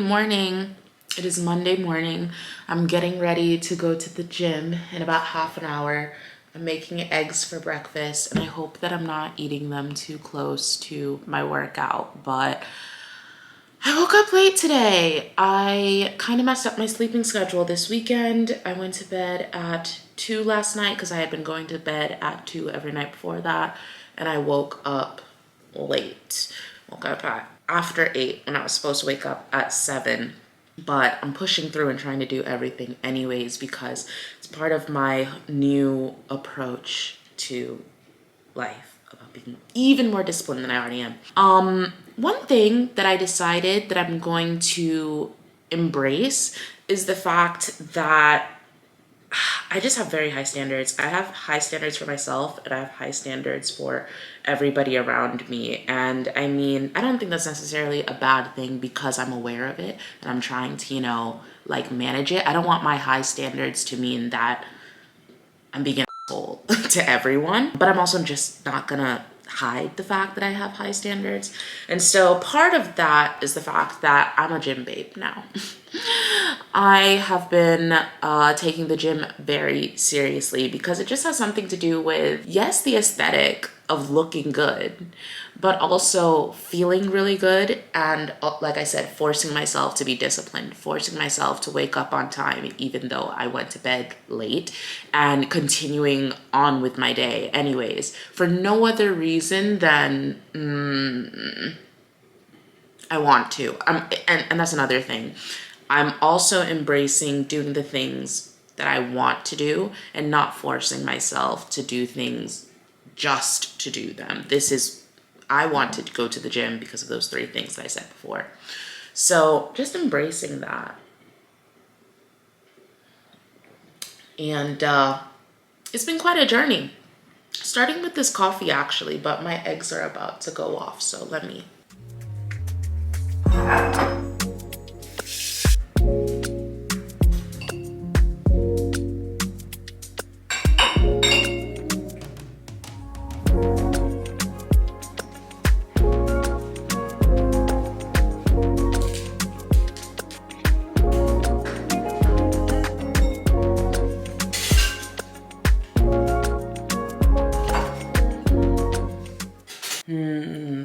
morning. It is Monday morning. I'm getting ready to go to the gym in about half an hour. I'm making eggs for breakfast and I hope that I'm not eating them too close to my workout, but I woke up late today. I kind of messed up my sleeping schedule this weekend. I went to bed at 2 last night because I had been going to bed at 2 every night before that, and I woke up late. Woke up at after 8 when I was supposed to wake up at 7. But I'm pushing through and trying to do everything anyways because it's part of my new approach to life, about being even more disciplined than I already am. One thing that I decided that I'm going to embrace is the fact that I just have very high standards. I have high standards for myself and I have high standards for everybody around me. And I mean, I don't think that's necessarily a bad thing because I'm aware of it and I'm trying to, like manage it. I don't want my high standards to mean that I'm being an asshole to everyone, but I'm also just not gonna hide the fact that I have high standards. And so part of that is the fact that I'm a gym babe now. I have been taking the gym very seriously because it just has something to do with, yes, the aesthetic of looking good, but also feeling really good. And like I said, forcing myself to be disciplined, forcing myself to wake up on time, even though I went to bed late, and continuing on with my day anyways, for no other reason than I want to. And that's another thing. I'm also embracing doing the things that I want to do and not forcing myself to do things just to do them. I want to go to the gym because of those 3 things that I said before. So just embracing that. And it's been quite a journey. Starting with this coffee actually, but my eggs are about to go off, so let me.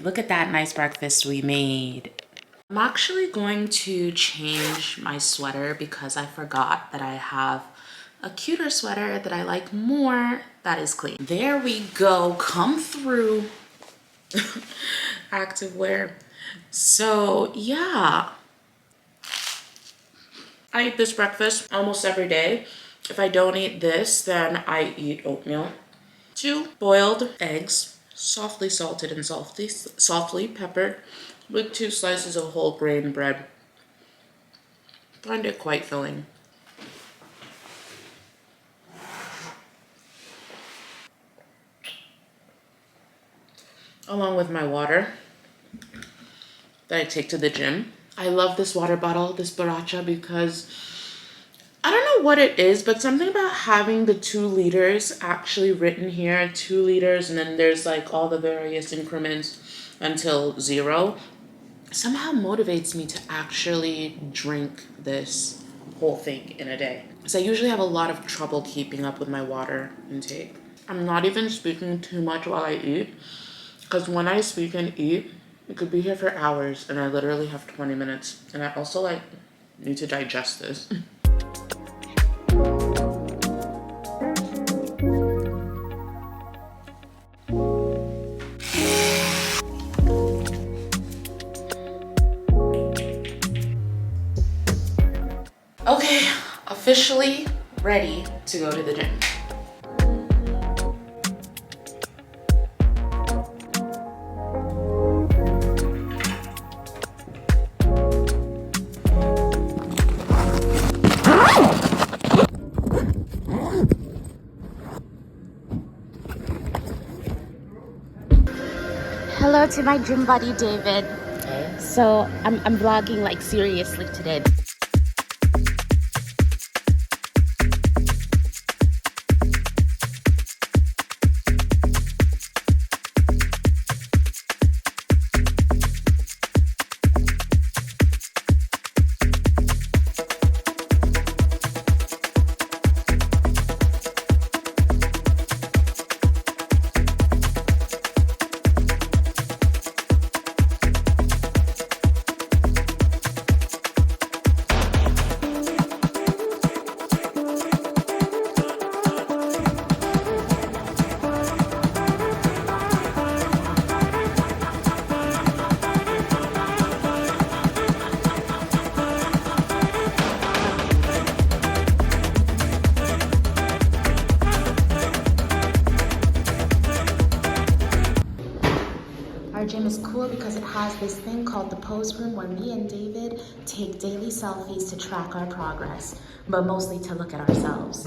Look at that nice breakfast we made. I'm actually going to change my sweater because I forgot that I have a cuter sweater that I like more that is clean. There we go, come through. Activewear. So yeah, I eat this breakfast almost every day. If I don't eat this, then I eat oatmeal. 2 boiled eggs, softly salted and softly peppered, with 2 slices of whole grain bread. Find it quite filling. Along with my water that I take to the gym. I love this water bottle, this Baracha, because I don't know what it is, but something about having the 2 liters actually written here, 2 liters, and then there's like all the various increments until 0, somehow motivates me to actually drink this whole thing in a day. Because I usually have a lot of trouble keeping up with my water intake. I'm not even speaking too much while I eat, because when I speak and eat, it could be here for hours, and I literally have 20 minutes. And I also need to digest this. Okay, officially ready to go to the gym. Hello to my gym buddy, David. Hey. So I'm vlogging like seriously today. has this thing called the pose room where me and David take daily selfies to track our progress, but mostly to look at ourselves.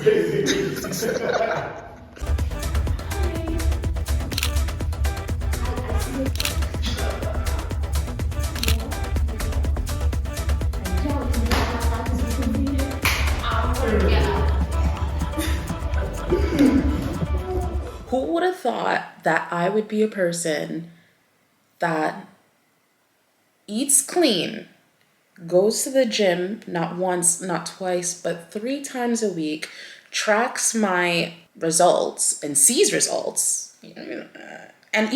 Who would have thought that I would be a person that eats clean, goes to the gym not once, not twice, but 3 times a week, tracks my results and sees results, and I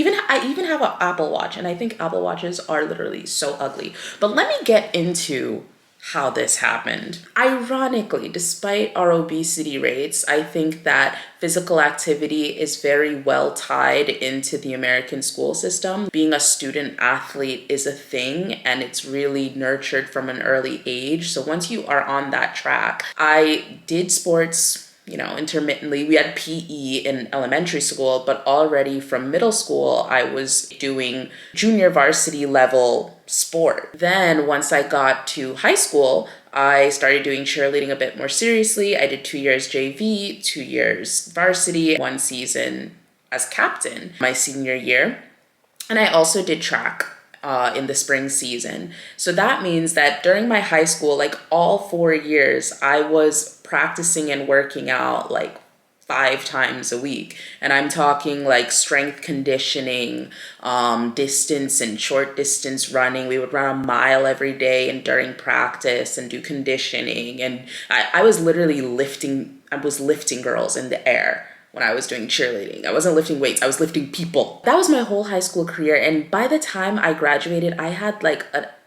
even have an Apple Watch, and I think Apple Watches are literally so ugly. But let me get into how this happened. Ironically, despite our obesity rates, I think that physical activity is very well tied into the American school system. Being a student athlete is a thing, and it's really nurtured from an early age. So once you are on that track, I did sports, intermittently. We had PE in elementary school, but already from middle school, I was doing junior varsity level sport. Then once I got to high school, I started doing cheerleading a bit more seriously. I did 2 years JV, 2 years varsity, 1 season as captain my senior year. And I also did track in the spring season. So that means that during my high school, like all 4 years, I was practicing and working out like 5 times a week. And I'm talking like strength conditioning, distance and short distance running. We would run a mile every day and during practice and do conditioning. And I was literally lifting girls in the air. When I was doing cheerleading, I wasn't lifting weights, I was lifting people. That was my whole high school career. And by the time I graduated, I had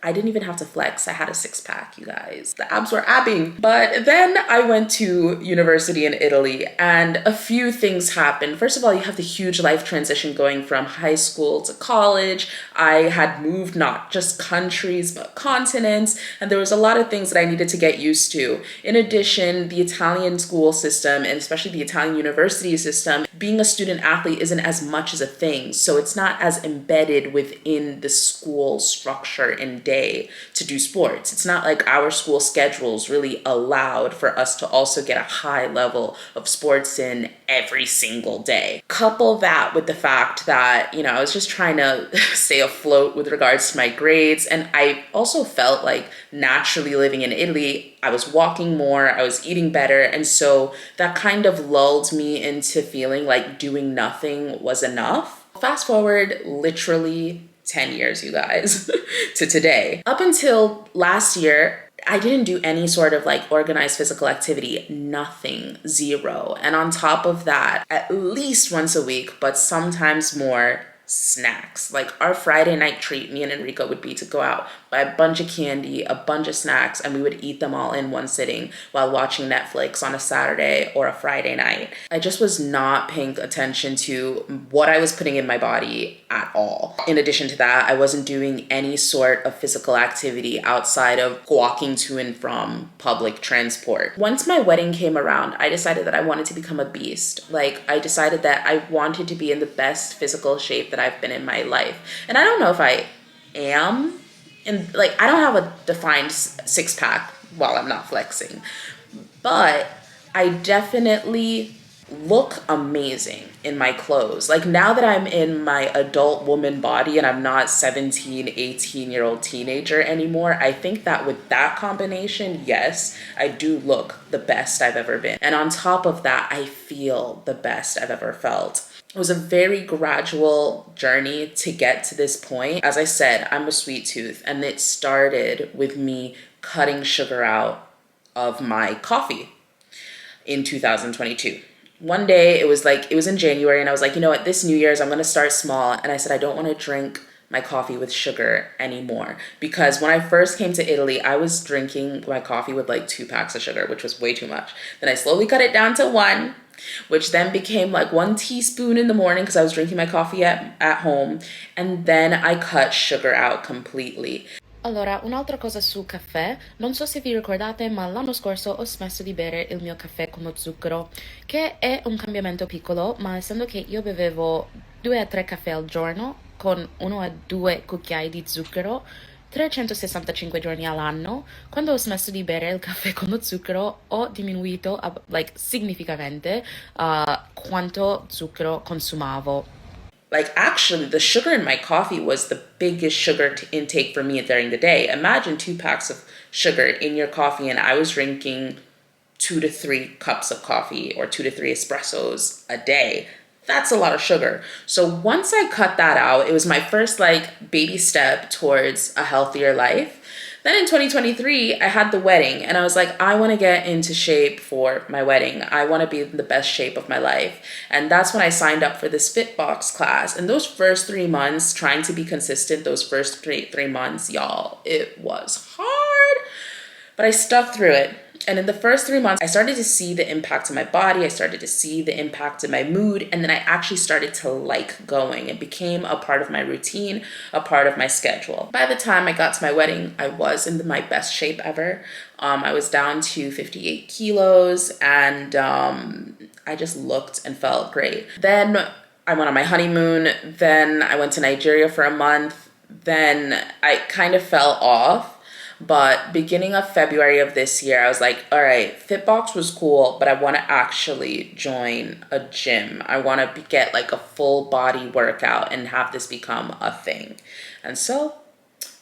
I didn't even have to flex. I had a 6-pack, you guys. The abs were abbing. But then I went to university in Italy, and a few things happened. First of all, you have the huge life transition going from high school to college. I had moved not just countries, but continents, and there was a lot of things that I needed to get used to. In addition, the Italian school system, and especially the Italian university system, being a student athlete isn't as much as a thing. So it's not as embedded within the school structure and day to do sports. It's not like our school schedules really allowed for us to also get a high level of sports in every single day. Couple that with the fact that, I was just trying to stay afloat with regards to my grades. And I also felt like naturally living in Italy, I was walking more, I was eating better. And so that kind of lulled me into feeling like doing nothing was enough. Fast forward literally 10 years, you guys, to today. Up until last year, I didn't do any sort of like organized physical activity, nothing, 0. And on top of that, at least once a week, but sometimes more, snacks. Like our Friday night treat, me and Enrico would be to go out, buy a bunch of candy, a bunch of snacks, and we would eat them all in one sitting while watching Netflix on a Saturday or a Friday night. I just was not paying attention to what I was putting in my body at all. In addition to that, I wasn't doing any sort of physical activity outside of walking to and from public transport. Once my wedding came around, I decided that I wanted to become a beast. Like I decided that I wanted to be in the best physical shape that I've been in my life. And I don't know if I am. And like, I don't have a defined 6-pack while I'm not flexing, but I definitely look amazing in my clothes. Like now that I'm in my adult woman body and I'm not 17, 18-year-old teenager anymore, I think that with that combination, yes, I do look the best I've ever been. And on top of that, I feel the best I've ever felt. It was a very gradual journey to get to this point. As I said, I'm a sweet tooth, and it started with me cutting sugar out of my coffee in 2022. One day, it was in January, and I was like, you know what, this New Year's, I'm gonna start small. And I said, I don't wanna drink my coffee with sugar anymore. Because when I first came to Italy, I was drinking my coffee with like 2 packs of sugar, which was way too much. Then I slowly cut it down to 1, which then became like 1 teaspoon in the morning because I was drinking my coffee at home. And then I cut sugar out completely. Allora, un'altra cosa sul caffè, non so se vi ricordate, ma l'anno scorso ho smesso di bere il mio caffè con lo zucchero, che è un cambiamento piccolo, ma essendo che io bevevo 2 a 3 caffè al giorno, con 1 a 2 cucchiai di zucchero 365 giorni all'anno. Quando ho smesso di bere il caffè con lo zucchero, ho diminuito significativamente quanto zucchero consumavo. Like, actually, the sugar in my coffee was the biggest sugar intake for me during the day. Imagine 2 packs of sugar in your coffee, and I was drinking 2 to 3 cups of coffee or 2 to 3 espressos a day. That's a lot of sugar. So once I cut that out, it was my first like baby step towards a healthier life. Then in 2023, I had the wedding and I was like, I want to get into shape for my wedding. I want to be in the best shape of my life. And that's when I signed up for this Fitbox class. And those first 3 months, trying to be consistent, those first three months, y'all, it was hard, but I stuck through it. And in the first 3 months, I started to see the impact of my body. I started to see the impact of my mood. And then I actually started to like going. It became a part of my routine, a part of my schedule. By the time I got to my wedding, I was in my best shape ever. I was down to 58 kilos and I just looked and felt great. Then I went on my honeymoon. Then I went to Nigeria for a month. Then I kind of fell off. But beginning of February of this year, I was like, all right, Fitbox was cool, but I want to actually join a gym. I want to get like a full body workout and have this become a thing. And so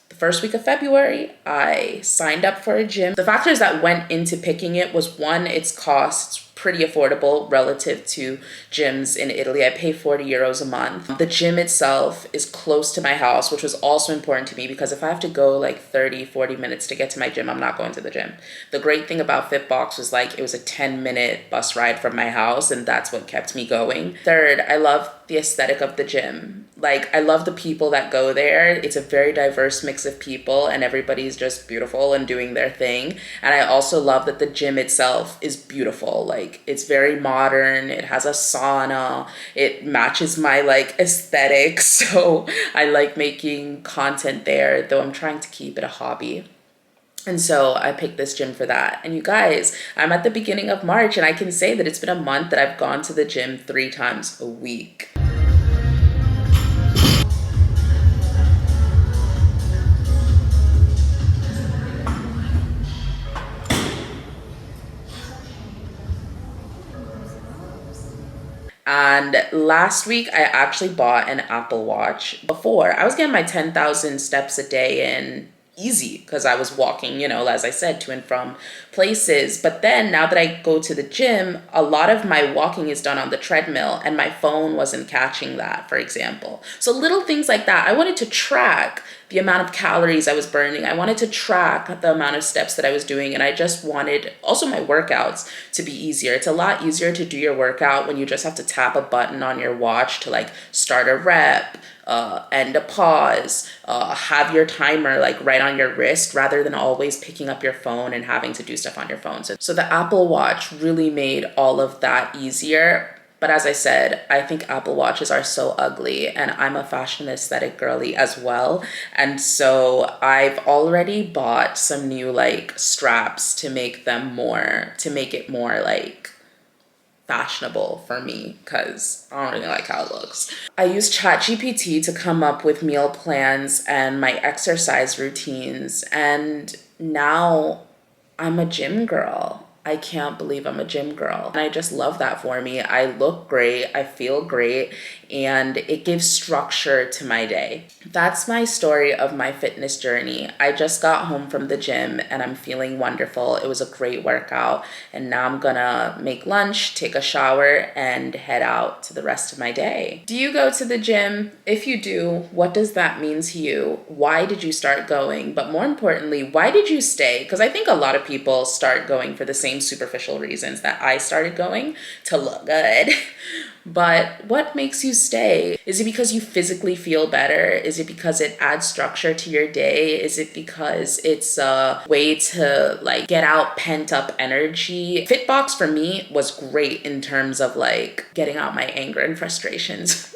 the first week of February, I signed up for a gym. The factors that went into picking it was, one, its costs pretty affordable relative to gyms in Italy. I pay 40 euros a month. The gym itself is close to my house, which was also important to me because if I have to go like 30-40 minutes to get to my gym, I'm not going to the gym. The great thing about Fitbox was like it was a 10-minute bus ride from my house, and that's what kept me going. Third, I love the aesthetic of the gym. Like, I love the people that go there. It's a very diverse mix of people and everybody's just beautiful and doing their thing. And I also love that the gym itself is beautiful. Like, it's very modern. It has a sauna. It matches my like aesthetic. So I like making content there, though I'm trying to keep it a hobby. And so I picked this gym for that. And you guys, I'm at the beginning of March and I can say that it's been a month that I've gone to the gym 3 times a week. And last week, I actually bought an Apple Watch. Before, I was getting my 10,000 steps a day in easy because I was walking, you know, as I said, to and from places. But then now that I go to the gym, a lot of my walking is done on the treadmill and my phone wasn't catching that, for example. So little things like that. I wanted to track the amount of calories I was burning. I wanted to track the amount of steps that I was doing. And I just wanted also my workouts to be easier. It's a lot easier to do your workout when you just have to tap a button on your watch to like start a rep, end a pause, have your timer like right on your wrist rather than always picking up your phone and having to do stuff on your phone. So the Apple Watch really made all of that easier. But as I said, I think Apple Watches are so ugly and I'm a fashion aesthetic girly as well. And so I've already bought some new like straps to make it more like fashionable for me because I don't really like how it looks. I use ChatGPT to come up with meal plans and my exercise routines, and now I'm a gym girl. I can't believe I'm a gym girl. And I just love that for me. I look great, I feel great, and it gives structure to my day. That's my story of my fitness journey. I just got home from the gym and I'm feeling wonderful. It was a great workout. And now I'm gonna make lunch, take a shower, and head out to the rest of my day. Do you go to the gym? If you do, what does that mean to you? Why did you start going? But more importantly, why did you stay? Because I think a lot of people start going for the same superficial reasons that I started going, to look good. But what makes you stay? Is it because you physically feel better? Is it because it adds structure to your day? Is it because it's a way to like get out pent up energy? Fitbox for me was great in terms of like getting out my anger and frustrations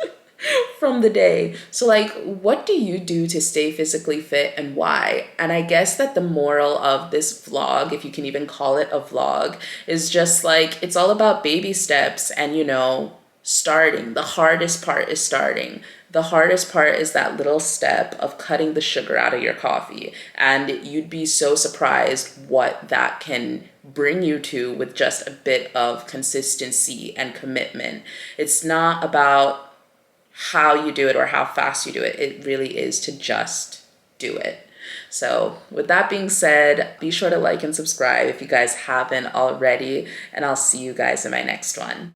from the day. So like, what do you do to stay physically fit and why? And I guess that the moral of this vlog, if you can even call it a vlog, is just like, it's all about baby steps and, you know, starting. The hardest part is starting. The hardest part is that little step of cutting the sugar out of your coffee. And you'd be so surprised what that can bring you to with just a bit of consistency and commitment. It's not about how you do it or how fast you do it. It really is to just do it. So with that being said, be sure to like and subscribe if you guys haven't already, and I'll see you guys in my next one.